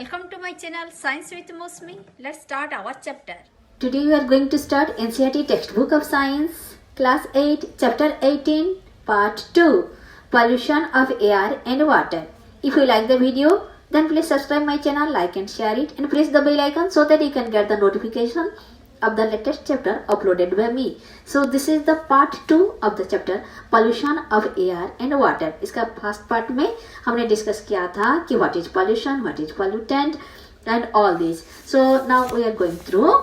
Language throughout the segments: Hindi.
Welcome to my channel Science with Mosmi. Let's start our chapter. Today we are going to start NCERT textbook of science, class 8, chapter 18, part 2, pollution of air and water. If you like the video, then please subscribe my channel, like and share it, and press the bell icon so that you can get the notification of the latest chapter uploaded by me. So this is the part 2 of the chapter pollution of air and water. इसका फर्स्ट पार्ट में हमने डिस्कस किया था कि what is pollution, what is pollutant and all this. So now we are going through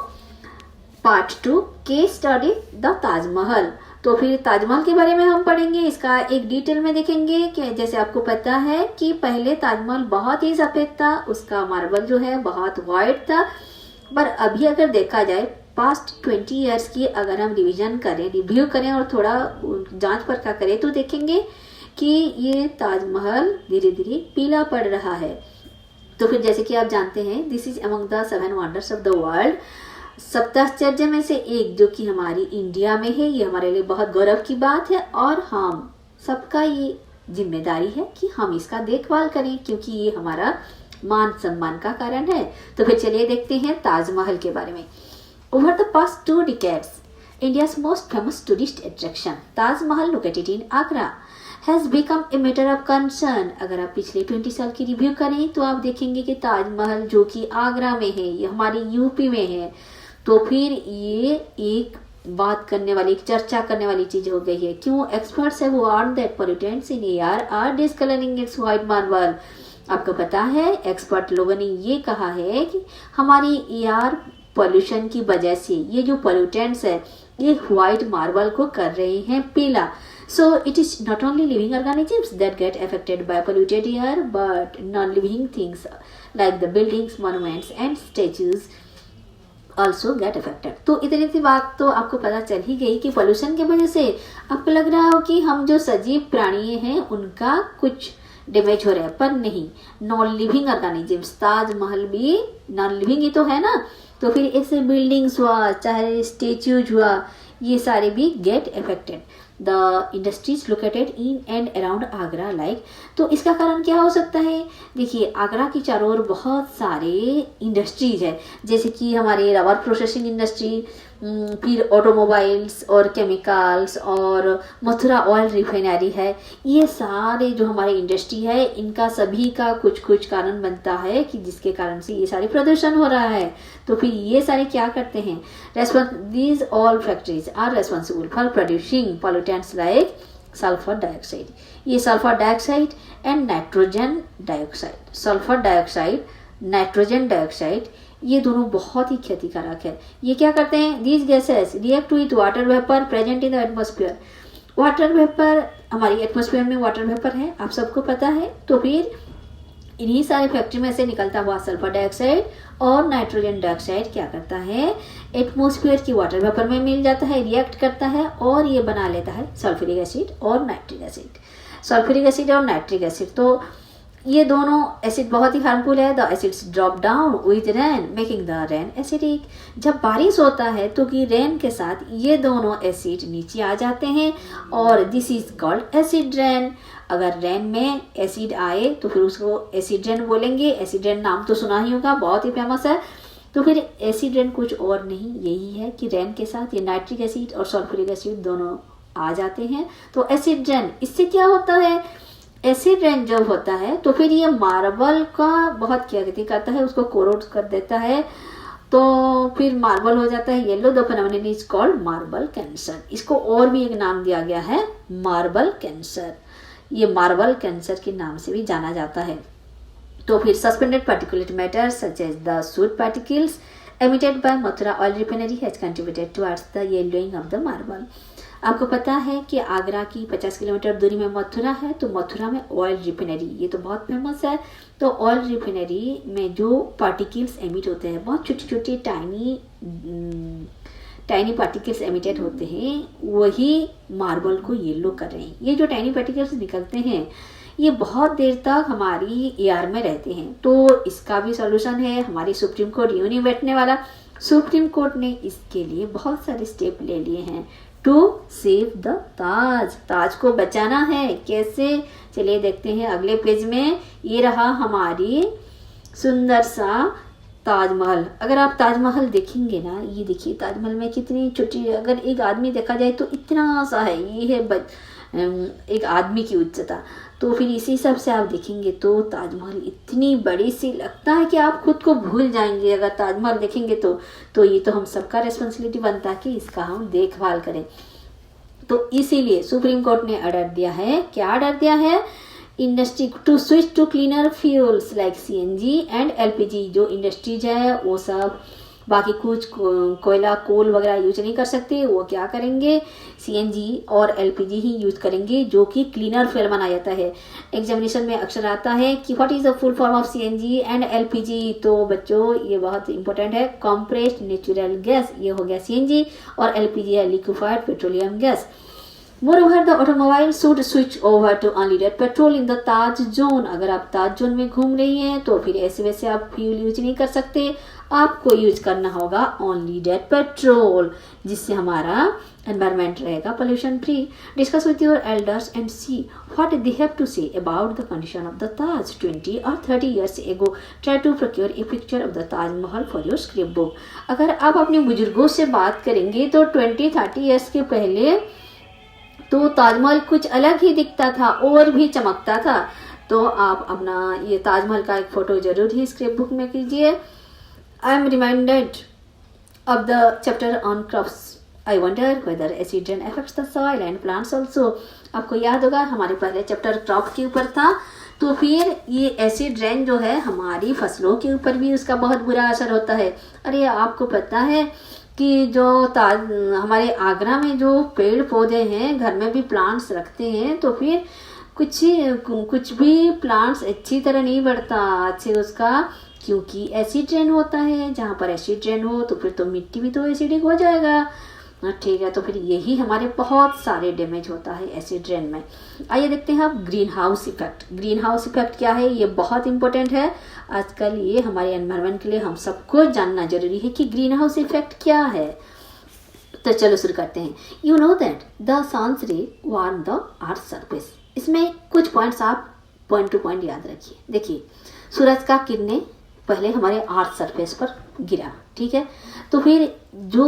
part 2 case study the Taj Mahal. तो फिर ताजमहल के बारे में हम पढ़ेंगे. इसका एक डिटेल में देखेंगे कि जैसे आपको पता है कि पहले ताजमहल बहुत ही सफेद था, उसका मार्बल जो है बहुत वाइट था, पर अभी अगर देखा जाए पास्ट 20 इयर्स की अगर हम रिव्यू करें और थोड़ा जांच परखा करें तो देखेंगे कि ये ताजमहल धीरे धीरे पीला पड़ रहा है. तो फिर जैसे कि आप जानते हैं this is among the 7 wonders of the world, सप्ताश्चर्य में से एक जो कि हमारी इंडिया में है. ये हमारे लिए बहुत गौरव की बात है और हम सबका ये जिम्मेदारी है कि हम इसका देखभाल करें क्योंकि ये हमारा मान सम्मान का कारण है. तो फिर चलिए देखते हैं ताजमहल के बारे में. Over the past 2 decades, India's most famous tourist attraction, Taj Mahal located in Agra, has become a matter of concern. अगर आप पिछले 20 साल की रिव्यू करें तो आप देखेंगे कि ताजमहल जो कि आगरा में है, ये हमारी यूपी में है, तो फिर ये एक बात करने वाली, एक चर्चा करने वाली चीज हो गई है. क्यों? Experts have warned that pollutants in air are discolouring its white marble. आपको पता है एक्सपर्ट लोगों ने ये कहा है कि हमारी एयर पॉल्यूशन की वजह से ये जो पोल्यूटेंट्स है ये व्हाइट मार्बल को कर रहे हैं पीला. So it is not only living organisms that get affected by polluted air but non living things like the buildings, monuments and statues also get affected. तो इतनी सी बात तो आपको पता चल ही गई कि पोल्यूशन की वजह से आपको लग रहा हो कि हम जो सजीव प्राणी हैं उनका कुछ डैमेज हो रहा है, पर नहीं. नॉन लिविंग ऑर्गेनिजम्स, ताजमहल भी नॉन लिविंग ही तो है ना, तो फिर ऐसे बिल्डिंग्स हुआ चाहे स्टेच्यूज हुआ ये सारे भी get affected. The industries located in and around Agra like. तो इसका कारण क्या हो सकता है? देखिए आगरा की चारों ओर बहुत सारे इंडस्ट्रीज है, जैसे कि हमारे रबर प्रोसेसिंग इंडस्ट्री, फिर ऑटोमोबाइल्स और केमिकल्स और मथुरा ऑयल रिफाइनरी है. ये सारे जो हमारे इंडस्ट्री है इनका सभी का कुछ कुछ कारण बनता है कि जिसके कारण से ये सारे प्रदूषण हो रहा है. तो फिर ये सारे क्या करते हैं? These all factories are responsible for producing pollutants like sulphur dioxide. ये sulphur dioxide and nitrogen dioxide, sulphur dioxide, nitrogen dioxide, ये दोनों बहुत ही क्षतिकारक है. ये क्या करते हैं? These gases react with water vapour present in the atmosphere. Water vapour, हमारी एटमॉस्फेयर में वाटर वेपर है, आप सबको पता है. तो फिर इन्हीं सारे फैक्ट्री में से निकलता हुआ सल्फर डाइऑक्साइड और नाइट्रोजन डाइऑक्साइड क्या करता है? एटमॉस्फेयर की वाटर वेपर में मिल जाता है, रिएक्ट करता है और ये बना लेता है सल्फ्यूरिक एसिड और नाइट्रिक एसिड. सल्फ्यूरिक एसिड और नाइट्रिक एसिड, तो ये दोनों एसिड बहुत ही हार्मफुल है. The acids drop down with rain making the rain acidic. जब बारिश होता है तो कि रेन के साथ ये दोनों एसिड नीचे आ जाते हैं और this is called acid rain. अगर रेन में एसिड आए तो फिर उसको एसिड रेन बोलेंगे. एसिड रेन नाम तो सुना ही होगा, बहुत ही फेमस है. तो फिर एसिड रेन कुछ और नहीं, यही है कि रेन के साथ ये नाइट्रिक एसिड और सल्फ्यूरिक एसिड दोनों आ जाते हैं. तो एसिड रेन, इससे क्या होता है? एसिड रेन जब होता है तो फिर ये मार्बल का बहुत क्षति करता है, उसको कोरोड कर देता है, तो फिर मार्बल हो जाता है yellow. The phenomenon is called marble cancer. इसको और भी एक नाम दिया गया है, मार्बल कैंसर. ये मार्बल कैंसर के नाम से भी जाना जाता है. तो फिर suspended particulate matter such as the soot particles emitted by Mathura oil refinery has contributed towards the yellowing of the marble. आपको पता है कि आगरा की 50 किलोमीटर दूरी में मथुरा है, तो मथुरा में ऑयल रिफाइनरी ये तो बहुत फेमस है. तो ऑयल रिफाइनरी में जो पार्टिकल्स एमिट होते हैं, बहुत छोटे छोटे टाइनी पार्टिकल्स एमिटेड होते हैं, वही मार्बल को येलो कर रहे हैं. ये जो टाइनी पार्टिकल्स निकलते हैं ये बहुत देर तक हमारी एयर में रहते हैं. तो इसका भी सॉल्यूशन है. हमारी सुप्रीम कोर्ट यूं नहीं बैठने वाला. सुप्रीम कोर्ट ने इसके लिए बहुत सारे स्टेप ले लिए हैं टू सेव द ताज. ताज को बचाना है. कैसे? चलिए देखते हैं अगले पेज में. ये रहा हमारी सुंदर सा ताजमहल। अगर आप ताजमहल देखेंगे ना, ये देखिए ताजमहल में कितनी छोटी, अगर एक आदमी देखा जाए तो इतना सा है, ये है एक आदमी की उच्चता। तो फिर इसी हिसाब से आप देखेंगे तो ताजमहल इतनी बड़ी सी लगता है कि आप खुद को भूल जाएंगे अगर ताजमहल देखेंगे तो ये तो हम सबका रिस्पॉन्सिबिलिटी बनता है कि इसका हम देखभाल करें। तो इसीलिए सुप्रीम कोर्ट ने ऑर्डर दिया है, क्या ऑर्डर दिया है, industry to switch to cleaner fuels like CNG and LPG. जो इंडस्ट्रीज है वो सब बाकी कुछ कोयला कोल वगैरह यूज नहीं कर सकते, वो क्या करेंगे, सीएनजी और एलपीजी ही यूज करेंगे, जो कि क्लीनर फ्यूल माना जाता है। एग्जामिनेशन में अक्सर आता है कि what is the full form of CNG and LPG. तो बच्चों ये बहुत इंपॉर्टेंट है, कॉम्प्रेस्ड नेचुरल गैस, ये हो गया सीएनजी, और एलपीजी है liquefied petroleum gas. Moreover, the automobile should switch over to only red petrol in the Taj zone। अगर आप ताज जोन में घूम रही हैं तो फिर ऐसे वैसे आप फ्यूल यूज नहीं कर सकते, आपको यूज करना होगा ओनली रेड पेट्रोल, जिससे हमारा एनवायरमेंट रहेगा pollution free. Discuss with your elders and see what they have to say about the condition of the Taj 20 और 30 years ago। Try to procure a picture of the Taj Mahal for your scrap book. अगर आप अपने बुजुर्गों से बात करेंगे तो 20-30 years के पहले तो ताजमहल कुछ अलग ही दिखता था और भी चमकता था। तो आप अपना ये ताजमहल का एक फोटो जरूर ही स्क्रैप बुक में कीजिए। I am reminded of the chapter on crops. I wonder whether acid rain affects the soil and plants also. आपको याद होगा हमारे पहले चैप्टर क्रॉप के ऊपर था, तो फिर ये एसिड रेन जो है हमारी फसलों के ऊपर भी उसका बहुत बुरा असर होता है। अरे आपको पता है कि जो हमारे आगरा में जो पेड़ पौधे हैं, घर में भी प्लांट्स रखते हैं, तो फिर कुछ भी प्लांट्स अच्छी तरह नहीं बढ़ता अच्छे उसका, क्योंकि एसिड रेन होता है। जहाँ पर एसिड रेन हो तो फिर तो मिट्टी भी तो एसिडिक हो जाएगा, ठीक है। तो फिर यही हमारे बहुत सारे डैमेज होता है एसिड रेन में। आइए देखते हैं अब green house effect. Green house effect क्या है, ये बहुत इंपॉर्टेंट है आजकल, ये हमारे एनवायरनमेंट के लिए हम सबको जानना जरूरी है कि ग्रीन हाउस इफेक्ट क्या है। तो चलो शुरू करते हैं। You know that the sun's ray warm the earth surface. इसमें कुछ पॉइंट्स आप पॉइंट टू पॉइंट याद रखिए। देखिए, सूरज का किरणें पहले हमारे अर्थ सरफेस पर गिरा, ठीक है। तो फिर जो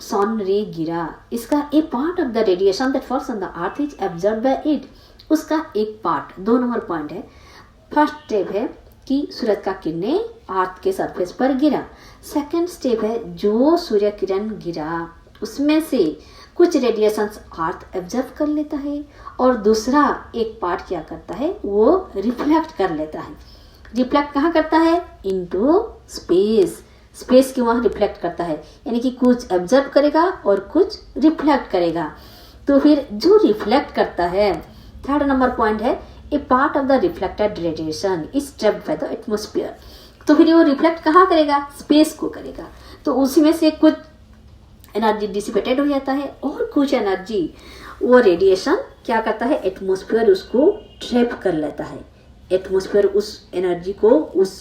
सन रे गिरा, इसका एक part of the radiation that falls on the earth is absorbed bye it. उसका एक पार्ट, 2 नंबर पॉइंट है। फर्स्ट स्टेप है कि सूरज का किरणें अर्थ के सरफेस पर गिरा। सेकंड स्टेप है जो सूर्य किरण गिरा उसमें से कुछ रेडिएशंस अर्थ एब्जॉर्ब कर लेता है, और दूसरा एक पार्ट क्या करता है, वो रिफ्लेक्ट कर लेता है। रिफ्लेक्ट कहाँ करता है, इनटू स्पेस। स्पेस के वहाँ रिफ्लेक्ट करता है, यानी कि कुछ एब्जॉर्ब करेगा और कुछ रिफ्लेक्ट करेगा। तो फिर जो रिफ्लेक्ट करता है, थर्ड नंबर पॉइंट है, a part of the reflected radiation is trapped by the atmosphere. तो फिर वो रिफ्लेक्ट कहाँ करेगा, स्पेस को करेगा। तो उसी में से कुछ एनर्जी डिसिपेटेड हो जाता है और कुछ एनर्जी वो रेडिएशन क्या करता है, एटमॉस्फेयर उसको ट्रैप कर लेता है। एटमॉस्फेयर उस एनर्जी को, उस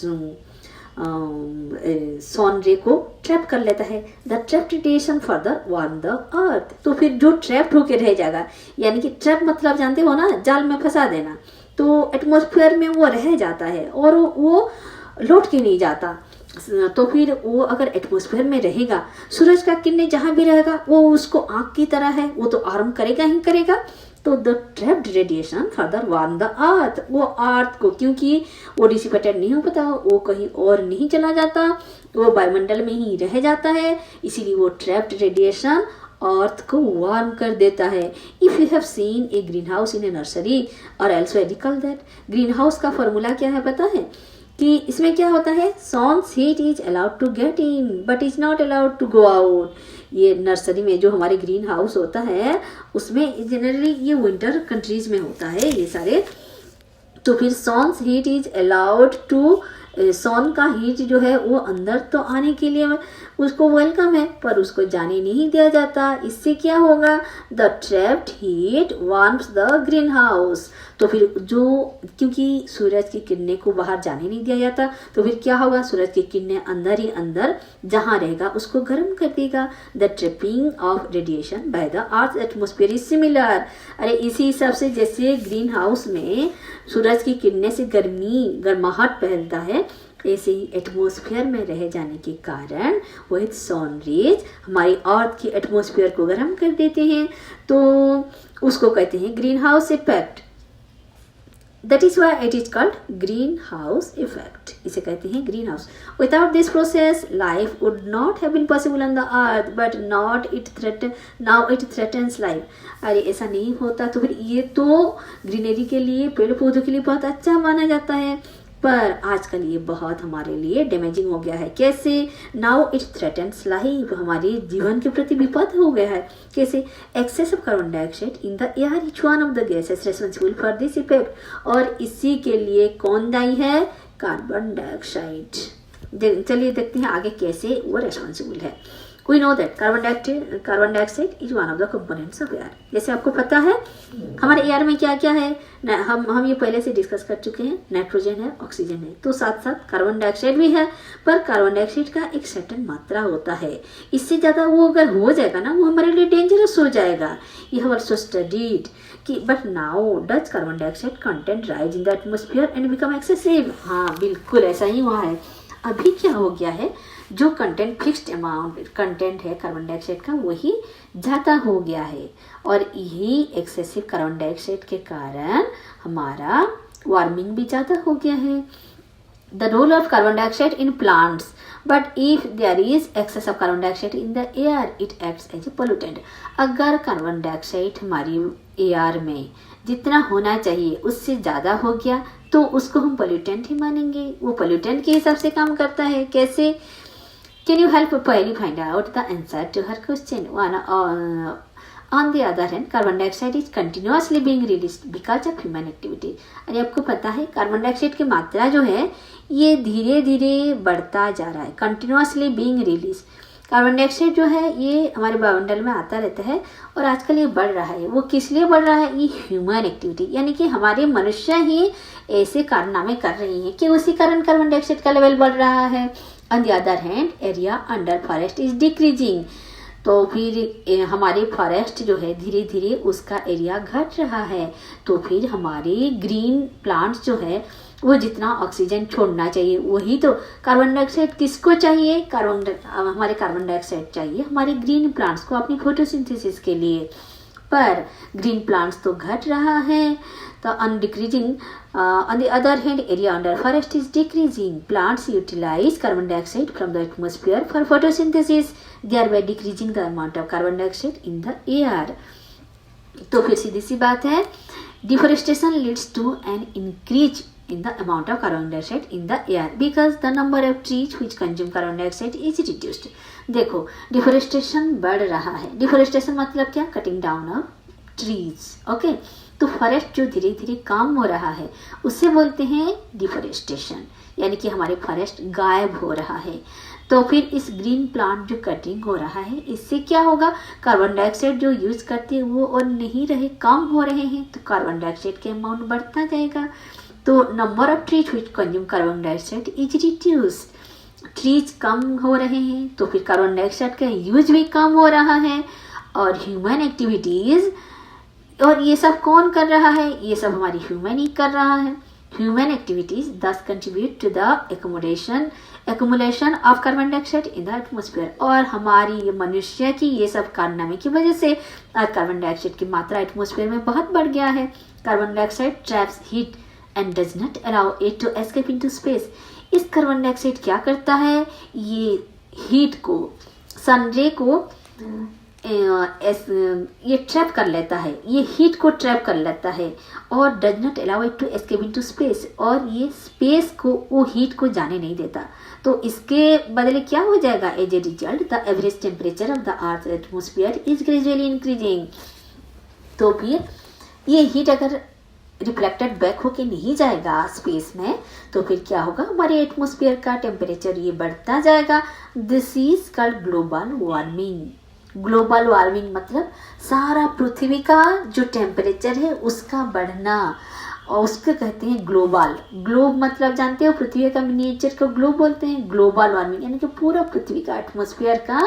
सन रे को ट्रैप कर लेता है। The trapped radiation further warm the अर्थ। तो फिर जो ट्रैप्ड होकर रह जाएगा, यानी कि ट्रैप मतलब जानते हो ना, जाल में फंसा देना, तो एटमॉस्फेयर में वो रह जाता है और वो लौट के नहीं जाता। तो फिर वो अगर एटमॉस्फेयर में रहेगा, सूरज का किरणें जहां भी रहेगा वो उसको आग की तरह है, वो तो आर्म करेगा ही करेगा। तो the trapped radiation further warm the अर्थ। वो अर्थ को, क्योंकि वो डिसिपेटेड नहीं हो पाता, वो कहीं और नहीं चला जाता, वो वायुमंडल में ही रह जाता है, इसीलिए वो ट्रैप्ड रेडिएशन अर्थ को वार्म कर देता है। If you have seen a green house in a nursery और also recall that, green house का फॉर्मूला क्या है पता है, कि इसमें क्या होता है, sun's heat is allowed to get in but is not allowed to go out. ये नर्सरी में जो हमारे ग्रीन हाउस होता है उसमें जनरली ये विंटर कंट्रीज में होता है ये सारे। तो फिर सन's हीट इज अलाउड टू, सन का हीट जो है वो अंदर तो आने के लिए उसको वेलकम है, पर उसको जाने नहीं दिया जाता। इससे क्या होगा, the trapped heat warms the green house. तो फिर जो, क्योंकि सूरज की किरणें को बाहर जाने नहीं दिया जाता, तो फिर क्या होगा, सूरज की किरणें अंदर ही अंदर जहाँ रहेगा उसको गर्म कर देगा। The trapping of radiation by the earth atmosphere is similar. अरे इसी हिसाब से जैसे ग्रीन हाउस में सूरज की किरणें से गर्माहट फैलता है, ऐसे ही एटमॉस्फेयर में रह जाने के कारण वह सन रेज हमारी अर्थ के एटमॉस्फेयर को गर्म कर देते हैं, तो उसको कहते हैं greenhouse effect. That is why it is called greenhouse effect, इसे कहते हैं greenhouse. Without this process life would not have been possible on the earth, but now it threatens life. अरे ऐसा नहीं होता तो फिर ये तो ग्रीनरी के लिए, पेड़ पौधों के लिए बहुत अच्छा माना जाता है, पर आजकल ये बहुत हमारे लिए डैमेजिंग हो गया है। कैसे? नाउ इट थ्रेटन्स लाइफ, हमारे जीवन के प्रति विपद हो गया है। कैसे? Excess of carbon dioxide in the air is one of the gases responsible for this effect. और इसी के लिए कौन दायी है? Carbon dioxide. चलिए देखते हैं आगे कैसे वो रेस्पॉन्सिबल है। We know that carbon dioxide is one of the components of air। जैसे आपको पता है हमारे एयर में क्या क्या है, हम ये पहले से डिस्कस कर चुके हैं। नाइट्रोजन है, ऑक्सीजन है, तो साथ साथ कार्बन डाइऑक्साइड भी है, पर कार्बन डाइऑक्साइड का एक सर्टेन मात्रा होता है। इससे ज़्यादा वो अगर हो जाएगा ना, वो हमारे लिए डेंजरस हो जाएगा। यू हैव आल्सो स्टडीड कि but now does carbon dioxide content rise in the atmosphere and become excessive. हाँ बिल्कुल ऐसा ही हुआ है। अभी क्या हो गया है, जो कंटेंट फिक्स्ड अमाउंट कंटेंट है कार्बन डाइऑक्साइड का वही ज़्यादा हो गया है, और यही एक्सेसिव कार्बन डाइऑक्साइड के कारण हमारा वार्मिंग भी ज़्यादा हो गया है। The role of carbon dioxide in plants, but if there is excess of carbon dioxide in the air it acts as a pollutant. अगर कार्बन डाइऑक्साइड हमारी एयर में जितना होना चाहिए उससे ज़्यादा हो गया तो उसको हम पोल्यूटेंट ही मानेंगे। वो पोल्यूटेंट के हिसाब से काम करता है। कैसे? Can you help Payali find out the answer to her question? On the other hand, carbon dioxide is continuously being released because of human activity। अरे आपको पता है कार्बन डाइऑक्साइड की मात्रा जो है ये धीरे धीरे बढ़ता जा रहा है। Continuously being release. Carbon dioxide जो है ये हमारे वायुमंडल में आता रहता है और आजकल ये बढ़ रहा है। वो किस लिए बढ़ रहा है? ये ह्यूमन एक्टिविटी, यानी कि हमारे मनुष्य ही ऐसे कारनामे कर रही हैं कि उसी कारण कार्बन डाइऑक्साइड का लेवल बढ़ रहा है। On the other hand, area under forest is decreasing। तो फिर हमारे फॉरेस्ट जो है धीरे धीरे उसका एरिया घट रहा है, तो फिर हमारे ग्रीन प्लांट्स जो है वो जितना ऑक्सीजन छोड़ना चाहिए वही तो कार्बन डाइऑक्साइड किसको चाहिए? हमारे कार्बन डाइऑक्साइड चाहिए हमारे ग्रीन प्लांट्स को अपनी फोटोसिंथेसिस के लिए, पर ग्रीन प्लांट्स तो घट रहा है। तो on the other hand, area under forest is decreasing। Plants utilize carbon dioxide from the atmosphere for photosynthesis, thereby decreasing the amount of carbon dioxide in the air। तो फिर सीधी सी बात है, deforestation leads to an increase in the amount of carbon dioxide in the air because the number of trees which consume carbon dioxide is reduced। देखो डिफोरेस्टेशन बढ़ रहा है। डिफोरेस्टेशन मतलब क्या? Cutting down of trees. Okay, तो फॉरेस्ट जो धीरे धीरे कम हो रहा है उसे बोलते हैं डिफोरेस्टेशन, यानी कि हमारे फॉरेस्ट गायब हो रहा है। तो फिर इस ग्रीन प्लांट जो कटिंग हो रहा है इससे क्या होगा? कार्बन डाइऑक्साइड जो यूज करते हैं वो और नहीं रहे, कम हो रहे हैं, तो कार्बन डाइऑक्साइड के अमाउंट बढ़ता जाएगा। तो number of trees which consume carbon dioxide is reduced. Trees कम हो रहे हैं तो फिर कार्बन डाइऑक्साइड का यूज भी कम हो रहा है। और ह्यूमन एक्टिविटीज, और ये सब कौन कर रहा है? ये सब हमारी ह्यूमन ही कर रहा है। Human activities thus contribute to the accumulation of carbon dioxide in the atmosphere. और हमारी ये मनुष्य की ये सब कारनामे की वजह से कार्बन डाइऑक्साइड की मात्रा एटमॉस्फेयर में बहुत बढ़ गया है। Carbon dioxide traps heat and does not allow it to escape into space. इस कार्बन डाइऑक्साइड क्या करता है? ये हीट को, सनरे को ये ट्रैप कर लेता है, ये हीट को ट्रैप कर लेता है और does not allow it to escape into space. और ये स्पेस को, वो हीट को जाने नहीं देता। तो इसके बदले क्या हो जाएगा? As a result the average temperature of the earth atmosphere is gradually increasing. तो फिर ये हीट अगर रिफ्लेक्टेड बैक होके नहीं जाएगा स्पेस में तो फिर क्या होगा? हमारे एटमॉस्फेयर का टेम्परेचर ये बढ़ता जाएगा। This is called global warming. Global warming मतलब सारा पृथ्वी का जो टेम्परेचर है उसका बढ़ना, और उसको कहते हैं ग्लोबल। ग्लोब मतलब जानते हो, पृथ्वी का मिनिएचर को ग्लोब बोलते हैं। ग्लोबल वार्मिंग यानी कि पूरा पृथ्वी का एटमॉस्फेयर का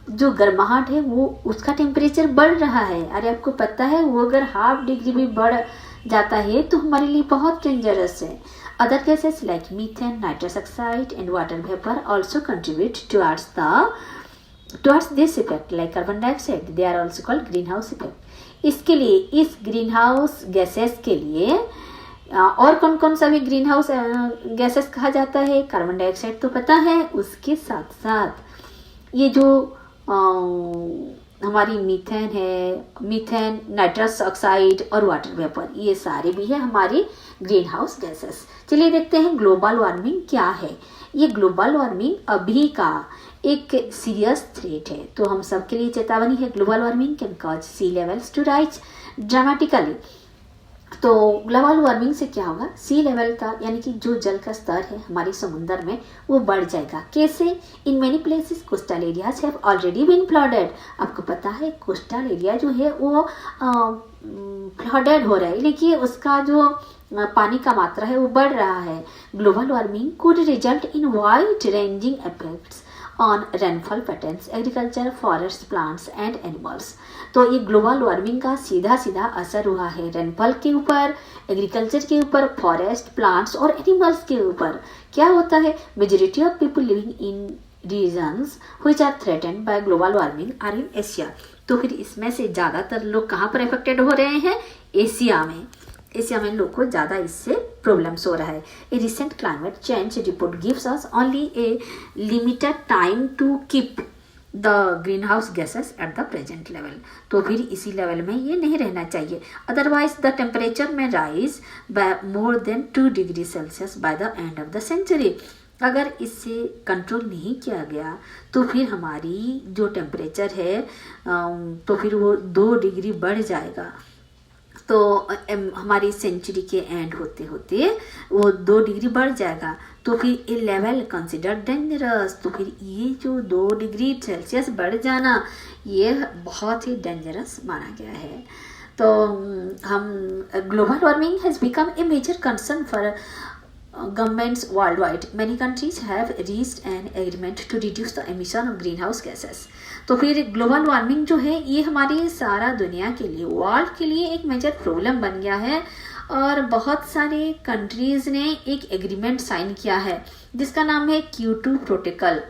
जो गर्माहट है वो, उसका टेम्परेचर बढ़ रहा है। अरे आपको पता है वो अगर ½ डिग्री भी बढ़ जाता है तो हमारे लिए बहुत डेंजरस है। Other gases like methane, nitrous oxide and water vapour also contribute towards this effect like carbon dioxide, they are also called greenhouse effect. इसके लिए, इस ग्रीन हाउस गैसेस के लिए और कौन कौन सा भी ग्रीन हाउस गैसेस कहा जाता है? कार्बन डाइऑक्साइड तो पता है, उसके साथ साथ ये जो हमारी मीथेन है, मीथेन, नाइट्रस ऑक्साइड और वाटर वेपर, ये सारे भी है हमारी ग्रीन हाउस गैसेस। चलिए देखते हैं ग्लोबल वार्मिंग क्या है। ये ग्लोबल वार्मिंग अभी का एक सीरियस थ्रेट है, तो हम सबके लिए चेतावनी है। Global warming can cause sea levels to rise dramatically. तो ग्लोबल वार्मिंग से क्या होगा? सी लेवल का यानी कि जो जल का स्तर है हमारे समुद्र में वो बढ़ जाएगा। कैसे? In many places coastal areas have already been flooded. आपको पता है कोस्टल एरिया जो है वो फ्लडेड हो रहा है, लेकिन उसका जो पानी का मात्रा है वो बढ़ रहा है। Global warming could result in wide ranging effects on rainfall patterns, agriculture, forest, plants and animals. तो ये ग्लोबल वार्मिंग का सीधा सीधा असर हुआ है रेनफॉल के ऊपर, एग्रीकल्चर के ऊपर, फॉरेस्ट, प्लांट्स और एनिमल्स के ऊपर। क्या होता है? Majority of people living in regions which are threatened by global warming are in Asia. तो फिर इसमें से ज़्यादातर लोग कहाँ पर अफेक्टेड हो रहे हैं? एशिया में। एशिया में लोग को ज़्यादा इससे प्रॉब्लम्स हो रहा है। A recent climate change report gives us only a limited time to keep the greenhouse gases at the present level. तो फिर इसी लेवल में ये नहीं रहना चाहिए, अदरवाइज द टेम्परेचर में rise by more than 2 degree Celsius by the end of the century. अगर इससे कंट्रोल नहीं किया गया तो फिर हमारी जो टेम्परेचर है तो फिर वो 2 डिग्री बढ़ जाएगा। तो हमारी सेंचुरी के एंड होते होते वो 2 डिग्री बढ़ जाएगा। तो फिर ये लेवल कंसिडर डेंजरस। तो फिर ये जो 2 डिग्री सेल्सियस बढ़ जाना ये बहुत ही डेंजरस माना गया है। तो हम global warming has become a major concern for governments worldwide. Many countries have reached an agreement to reduce the emission of greenhouse gases. तो फिर ग्लोबल वार्मिंग जो है ये हमारी सारा दुनिया के लिए, वर्ल्ड के लिए एक मेजर प्रॉब्लम बन गया है और बहुत सारे कंट्रीज ने एक एग्रीमेंट साइन किया है जिसका नाम है Q2 प्रोटोकॉल।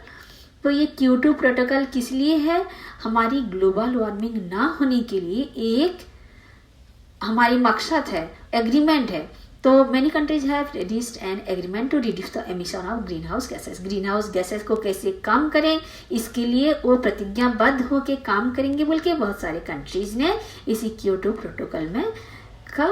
तो ये Q2 प्रोटोकॉल किस लिए है? हमारी ग्लोबल वार्मिंग ना होने के लिए एक हमारी मकसद है, एग्रीमेंट है। तो many countries have reached an agreement to reduce the emission of greenhouse gases. Greenhouse gases को कैसे कम करें इसके लिए वो प्रतिज्ञाबद्ध होकर काम करेंगे बोल के बहुत सारे कंट्रीज ने इसी Q2 प्रोटोकॉल में का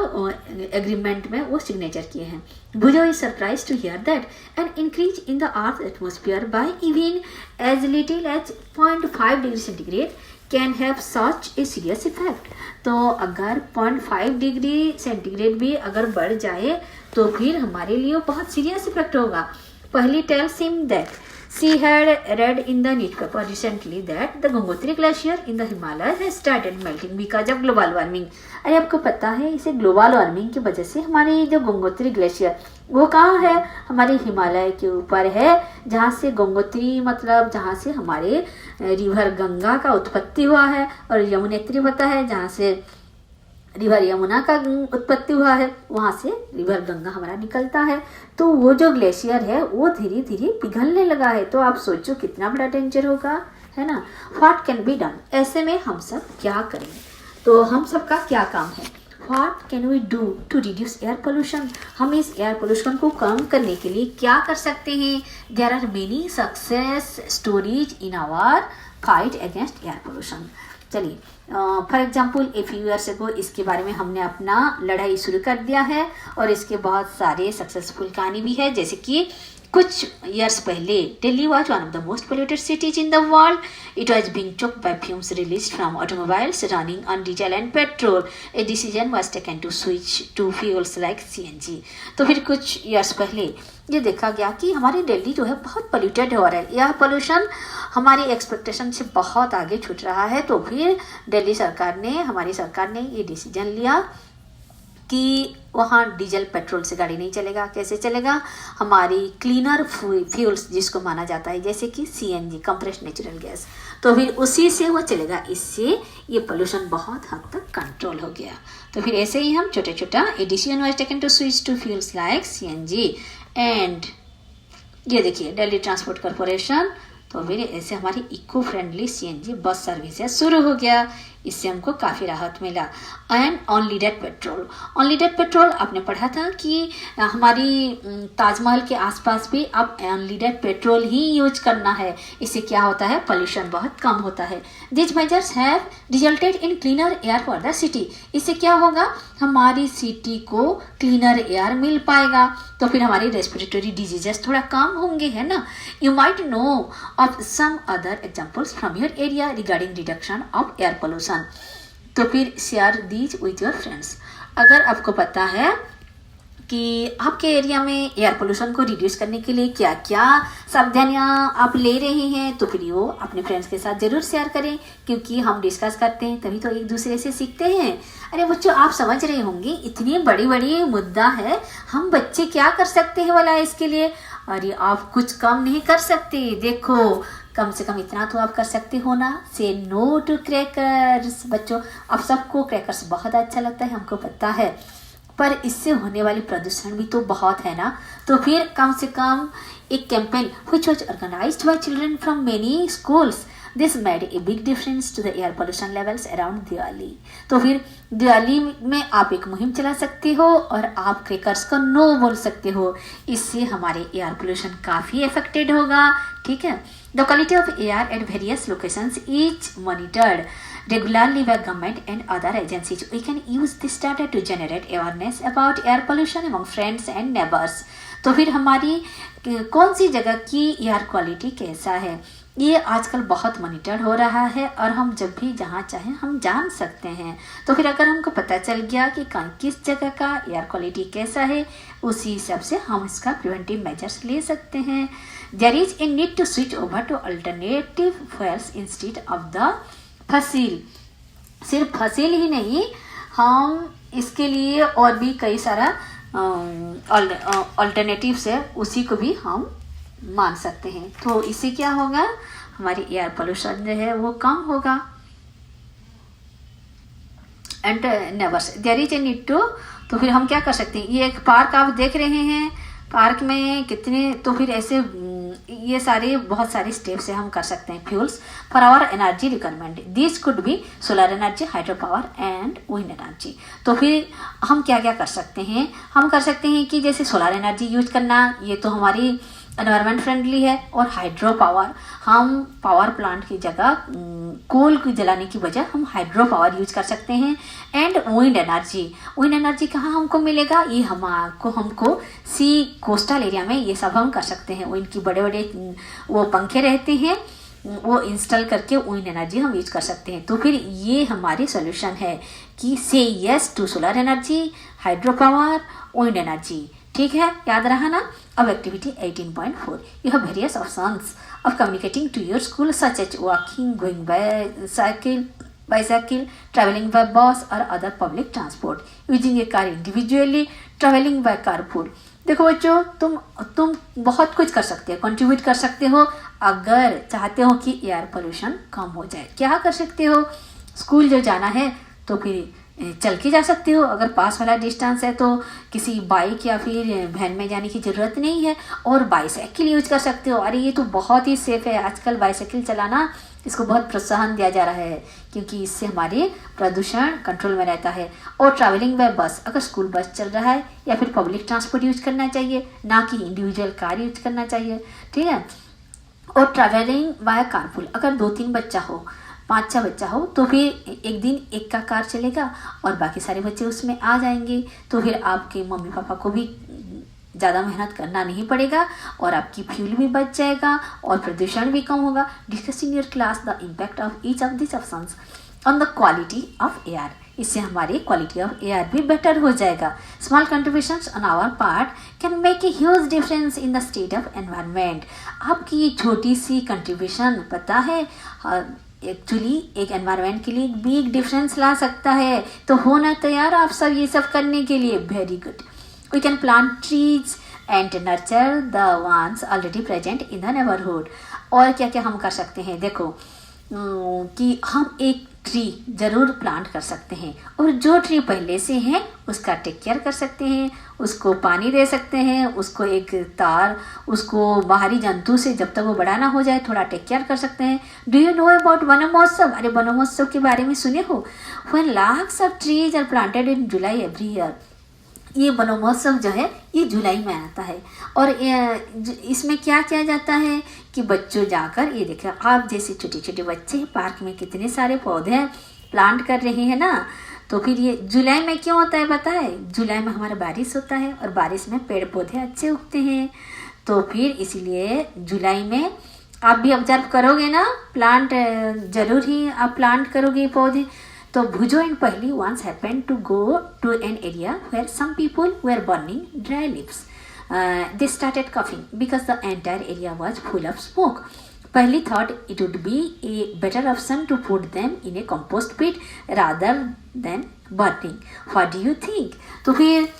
एग्रीमेंट में वो सिग्नेचर किए हैं। Bujo is surprised to hear that an increase in the Earth's atmosphere by even as little as 0.5 degree centigrade can have such a serious effect। तो अगर 0.5 डिग्री सेंटीग्रेड भी अगर बढ़ जाए तो फिर हमारे लिए बहुत सीरियस इफेक्ट होगा। पहली tells him that she had read in the newspaper recently that the Gangotri glacier in the Himalayas has started melting because of global warming। अरे आपको पता है इसे ग्लोबल वार्मिंग की वजह से हमारी जो गंगोत्री ग्लेशियर वो कहाँ है? हमारे हिमालय के ऊपर है, जहाँ से गंगोत्री मतलब जहाँ से हमारे रिवर गंगा का उत्पत्ति हुआ है, और यमुनेत्री होता है जहाँ से रिवर यमुना का उत्पत्ति हुआ है, वहाँ से रिवर गंगा हमारा निकलता है। तो वो जो ग्लेशियर है वो धीरे धीरे पिघलने लगा है। तो आप सोचो कितना बड़ा डेंजर होगा, है ना। What can be done? ऐसे में हम सब क्या करें? तो हम सब का क्या काम है? What can we do to reduce air pollution? हम इस एयर पोल्यूशन को कम करने के लिए क्या कर सकते हैं? There are many success stories in our fight against air pollution. चलिए for example a few years ago इसके बारे में हमने अपना लड़ाई शुरू कर दिया है और इसके बहुत सारे सक्सेसफुल कहानी भी है। जैसे कि कुछ ईयर्स पहले Delhi was one of the most polluted cities in the world. It was being choked by fumes released from automobiles running on diesel and petrol. A decision was taken to switch to fuels like CNG. तो फिर कुछ ईयर्स पहले ये देखा गया कि हमारी दिल्ली जो है बहुत पोल्यूटेड हो रहा है, यह पोल्यूशन हमारी एक्सपेक्टेशन से बहुत आगे छूट रहा है। तो फिर दिल्ली सरकार ने, हमारी सरकार ने ये डिसीजन लिया कि वहाँ डीजल पेट्रोल से गाड़ी नहीं चलेगा। कैसे चलेगा? हमारी क्लीनर फ्यूल्स जिसको माना जाता है, जैसे कि CNG, कंप्रेस्ड नेचुरल गैस, तो फिर उसी से वो चलेगा। इससे ये पोल्यूशन बहुत हद तक कंट्रोल हो गया। तो फिर ऐसे ही हम छोटा छोटा a decision was taken to switch to fuels like CNG and ये देखिए दिल्ली ट्रांसपोर्ट कॉरपोरेशन, तो फिर ऐसे हमारी eco friendly CNG bus services शुरू हो गया। इससे हमको काफ़ी राहत मिला। And unleaded petrol, unleaded petrol आपने पढ़ा था कि हमारी ताजमहल के आसपास भी अब अनलीडेड पेट्रोल ही यूज करना है। इससे क्या होता है? पोल्यूशन बहुत कम होता है। This measures have resulted in cleaner air for the city. इससे क्या होगा? हमारी सिटी को क्लीनर एयर मिल पाएगा, तो फिर हमारी रेस्पिरेटरी डिजीजेस थोड़ा कम होंगे, है ना। You might know of some other examples from your area regarding reduction of air pollution. तो फिर share these with your friends. अगर आपको पता है कि आपके एरिया में एयर पोल्यूशन को रिड्यूस करने के लिए क्या क्या सावधानियां आप ले रहे हैं, तो फिर वो अपने फ्रेंड्स के साथ जरूर शेयर करें, क्योंकि हम डिस्कस करते हैं तभी तो एक दूसरे से सीखते हैं। अरे बच्चों, आप समझ रहे होंगे इतनी बड़ी बड़ी मुद्दा है, हम बच्चे क्या कर सकते हैं वाला इसके लिए? अरे आप कुछ कम नहीं कर सकते। देखो, कम से कम इतना तो आप कर सकते हो ना, से नो टू क्रैकर्स। बच्चों, अब सबको क्रैकर्स बहुत अच्छा लगता है, हमको पता है, पर इससे होने वाली प्रदूषण भी तो बहुत है ना। तो फिर कम से कम एक campaign which was organised by children from many schools, this made a big difference to the air pollution levels around Diwali. तो फिर दिवाली में आप एक मुहिम चला सकते हो और आप क्रैकर्स को नो बोल सकते हो। इससे हमारे एयर पोल्यूशन काफ़ी अफेक्टेड होगा, ठीक है। The quality of air at various locations is monitored regularly by government and other agencies. We can use this data to generate awareness about air pollution among friends and neighbors. तो फिर हमारी कौन सी जगह की एयर क्वालिटी कैसा है, ये आजकल बहुत मॉनिटर हो रहा है और हम जब भी जहाँ चाहें हम जान सकते हैं। तो फिर अगर हमको पता चल गया कि किस जगह का एयर क्वालिटी कैसा है, उसी हिसाब से हम इसका प्रिवेंटिव मेजर्स ले सकते हैं। There is a need to switch over to alternative fuels instead of the fossil. सिर्फ फसील ही नहीं, हम इसके लिए और भी कई सारा अल्टरनेटिव्स है, उसी को भी हम मान सकते हैं। तो इससे क्या होगा? हमारी एयर पोल्यूशन जो है वो कम होगा। एंड नेवर्स there is a need to, तो फिर हम क्या कर सकते हैं? ये एक पार्क आप देख रहे हैं, पार्क में कितने, तो फिर ऐसे ये सारे बहुत सारे स्टेप्स हम कर सकते हैं। Fuels for our energy requirement, this could be solar energy, hydro power and wind energy. तो फिर हम क्या क्या कर सकते हैं? हम कर सकते हैं कि जैसे सोलर एनर्जी यूज करना, ये तो हमारी एनवायरमेंट फ्रेंडली है। और हाइड्रो पावर, हम पावर प्लांट की जगह कोल को जलाने की बजाय हम हाइड्रो पावर यूज कर सकते हैं। And wind energy, wind energy कहाँ हमको मिलेगा? ये हमको सी कोस्टल एरिया में ये सब हम कर सकते हैं। विंड की बड़े बड़े वो पंखे रहते हैं, वो इंस्टॉल करके विंड एनर्जी हम यूज कर सकते हैं। तो फिर ये हमारी सोल्यूशन है कि say yes to solar energy, hydro power, wind energy. ठीक है, याद रहा ना। अब activity 18.4, you have various options of communicating to your school such as walking, going by bicycle, traveling by bus or other public transport, using a car individually, traveling by carpool. देखो बच्चों, तुम बहुत कुछ कर सकते हो, कंट्रीब्यूट कर सकते हो अगर चाहते हो कि एयर पोल्यूशन कम हो जाए। क्या कर सकते हो? स्कूल जो जाना है तो फिर चल के जा सकते हो, अगर पास वाला डिस्टेंस है तो किसी बाइक या फिर वैन में जाने की ज़रूरत नहीं है। और बाईसाइकिल यूज कर सकते हो। अरे ये तो बहुत ही सेफ है, आजकल बाईसाइकिल चलाना इसको बहुत प्रोत्साहन दिया जा रहा है, क्योंकि इससे हमारे प्रदूषण कंट्रोल में रहता है। और ट्रैवलिंग बाय बस, अगर स्कूल बस चल रहा है या फिर पब्लिक ट्रांसपोर्ट यूज करना चाहिए, ना कि इंडिविजुअल कार यूज करना चाहिए, ठीक है। और ट्रैवलिंग बाय कारपूल, अगर 2-3 बच्चा हो, 5-6 बच्चा हो, तो फिर एक दिन एक का कार चलेगा और बाकी सारे बच्चे उसमें आ जाएंगे। तो फिर आपके मम्मी पापा को भी ज़्यादा मेहनत करना नहीं पड़ेगा और आपकी फ्यूल भी बच जाएगा और प्रदूषण भी कम होगा। Discuss in your class the impact of each of this options on the quality of air. इससे हमारी क्वालिटी ऑफ एयर भी बेटर हो जाएगा। Small contributions on our part can make a huge difference in the state of environment. आपकी ये छोटी सी कंट्रीब्यूशन पता है एक्चुअली एक एनवायरनमेंट के लिए एक बिग डिफरेंस ला सकता है। तो होना तैयार आप सब ये सब करने के लिए। Very good. We can plant trees and nurture the ones already present in the neighbourhood. और क्या क्या हम कर सकते हैं, देखो कि हम एक ट्री ज़रूर प्लांट कर सकते हैं, और जो ट्री पहले से है उसका टेक केयर कर सकते हैं, उसको पानी दे सकते हैं, उसको एक तार, उसको बाहरी जंतु से जब तक वो बड़ा ना हो जाए थोड़ा टेक केयर कर सकते हैं। Do you know about Van Mahotsav? अरे वन महोत्सव के बारे में सुने हो? When lakhs of trees are planted in July every year. ये वन महोत्सव जो है ये जुलाई में आता है, और इसमें क्या किया जाता है कि बच्चों जाकर, ये देखिए आप जैसे छोटे छोटे बच्चे पार्क में कितने सारे पौधे प्लांट कर रहे हैं ना। तो फिर ये जुलाई में क्यों होता है पता है? जुलाई में हमारा बारिश होता है, और बारिश में पेड़ पौधे अच्छे उगते हैं। तो फिर इसीलिए जुलाई में आप भी ऑब्जर्व करोगे ना, प्लांट जरूर ही आप प्लांट करोगे पौधे। तो Bhujo and Pahli once happened to go to an area where some people were burning dry leaves. They started coughing because the entire area was full of smoke. Pahli thought it would be a better option to put them in a compost pit rather than burning. What do you think? तो फिर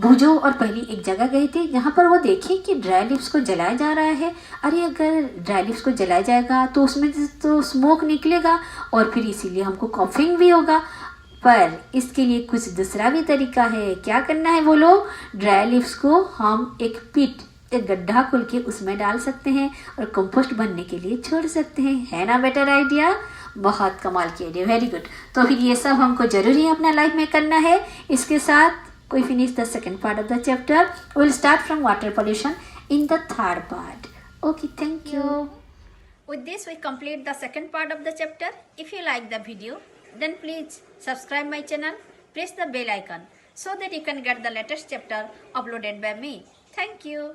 भुजो और पहली एक जगह गए थे जहाँ पर वो देखे कि ड्राई लिप्स को जलाया जा रहा है। अरे अगर ड्राई लिप्स को जलाया जाएगा तो उसमें तो स्मोक निकलेगा, और फिर इसीलिए हमको कॉफिंग भी होगा। पर इसके लिए कुछ दूसरा भी तरीका है। क्या करना है बोलो? ड्राई लिप्स को हम एक पिट, एक गड्ढा खोल के उसमें डाल सकते हैं और कंपोस्ट बनने के लिए छोड़ सकते हैं। है ना बेटर आइडिया? बहुत कमाल की आइडिया। Very good. तो फिर ये सब हमको जरूरी अपना लाइफ में करना है। इसके साथ we finish the second part of the chapter. We'll start from water pollution in the third part. Okay, thank you. With this, we complete the second part of the chapter. If you like the video, then please subscribe my channel, press the bell icon so that you can get the latest chapter uploaded by me. Thank you.